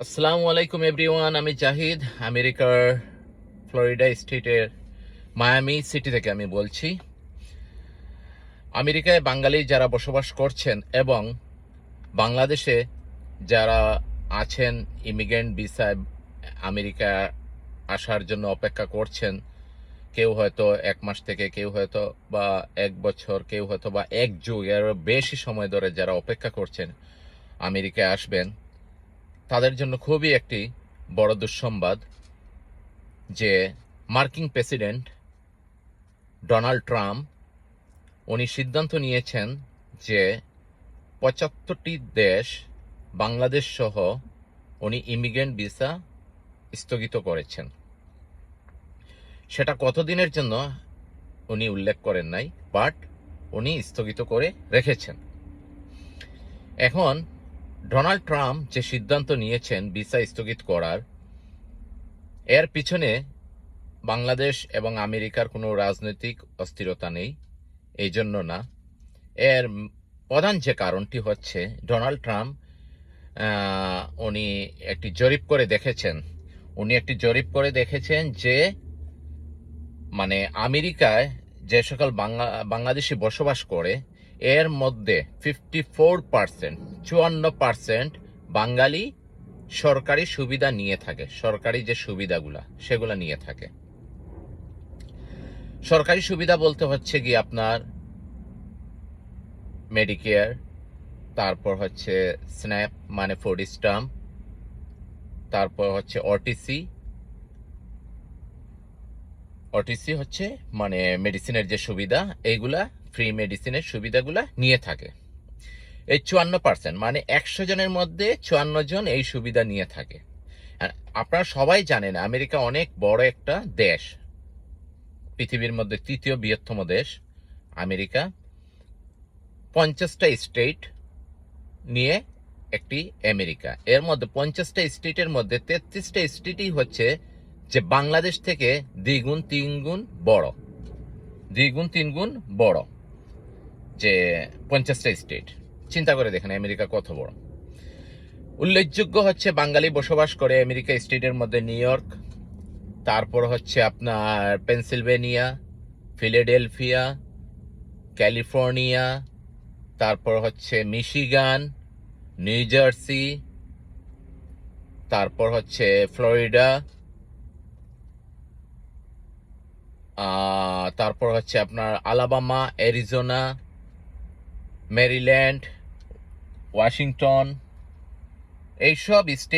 আসসালামু আলাইকুম এভরিওয়ান, আমি জাহিদ আমেরিকার ফ্লোরিডা স্টেটের মায়ামি সিটি থেকে আমি বলছি। আমেরিকায় বাঙালি যারা বসবাস করছেন এবং বাংলাদেশে যারা আছেন ইমিগ্রেন্ট ভিসায় আমেরিকা আসার জন্য অপেক্ষা করছেন, কেউ হয়তো 1 মাস থেকে, কেউ হয়তো বা 1 বছর, কেউ হয়তো বা 1 যুগ এর বেশি সময় ধরে যারা অপেক্ষা করছেন আমেরিকায় আসবেন, তাদের জন্য খুবই একটি বড় দুঃসংবাদ যে মার্কিন প্রেসিডেন্ট ডোনাল্ড ট্রাম্প উনি সিদ্ধান্ত নিয়েছেন যে 75টি দেশ বাংলাদেশ সহ উনি ইমিগ্রেন্ট ভিসা স্থগিত করেছেন। সেটা কতদিনের জন্য উনি উল্লেখ করেন নাই, বাট উনি স্থগিত করে রেখেছেন। এখন ডোনাল্ড ট্রাম্প যে সিদ্ধান্ত নিয়েছেন ভিসা স্থগিত করার, এর পিছনে বাংলাদেশ এবং আমেরিকার কোনো রাজনৈতিক অস্থিরতা নেই, এই জন্য না। এর প্রধান যে কারণটি হচ্ছে ডোনাল্ড ট্রাম্প উনি একটি জরিপ করে দেখেছেন যে মানে আমেরিকায় যে সকল বাংলাদেশি বসবাস করে এর মধ্যে 54% বাঙালি সরকারি সুবিধা নিয়ে থাকে, সরকারি যে সুবিধাগুলা সেগুলা নিয়ে থাকে। সরকারি সুবিধা বলতে হচ্ছে কি আপনার মেডিকেয়ার, তারপর হচ্ছে স্ন্যাপ মানে ফুড স্ট্যাম্প, তারপর হচ্ছে ওটিসি হচ্ছে মানে মেডিসিনের যে সুবিধা, এইগুলা ফ্রি মেডিসিনের সুবিধাগুলা নিয়ে থাকে। এই 54% মানে 100 জনের মধ্যে 54 জন এই সুবিধা নিয়ে থাকে। আর আপনারা সবাই জানেন আমেরিকা অনেক বড় একটা দেশ, পৃথিবীর মধ্যে 3য় বৃহত্তম দেশ আমেরিকা। 50টা স্টেট নিয়ে একটি আমেরিকা। এর মধ্যে 50টা স্টেটের মধ্যে 33টা স্টেটই হচ্ছে যে বাংলাদেশ থেকে দ্বিগুণ তিনগুণ বড় যে 50টা স্টেট। চিন্তা করে দেখেন আমেরিকা কত বড়। উল্লেখযোগ্য হচ্ছে বাঙালি বসবাস করে আমেরিকা স্টেটের মধ্যে নিউ ইয়র্ক, তারপর হচ্ছে আপনার পেনসিলভেনিয়া, ফিলাডেলফিয়া, ক্যালিফোর্নিয়া, তারপর হচ্ছে মিশিগান, নিউ জার্সি, তারপর হচ্ছে ফ্লোরিডা, তারপর হচ্ছে আপনার আলাবামা, অ্যারিজোনা, মেরিল্যান্ড, ওয়াশিংটন, এইসব স্টেট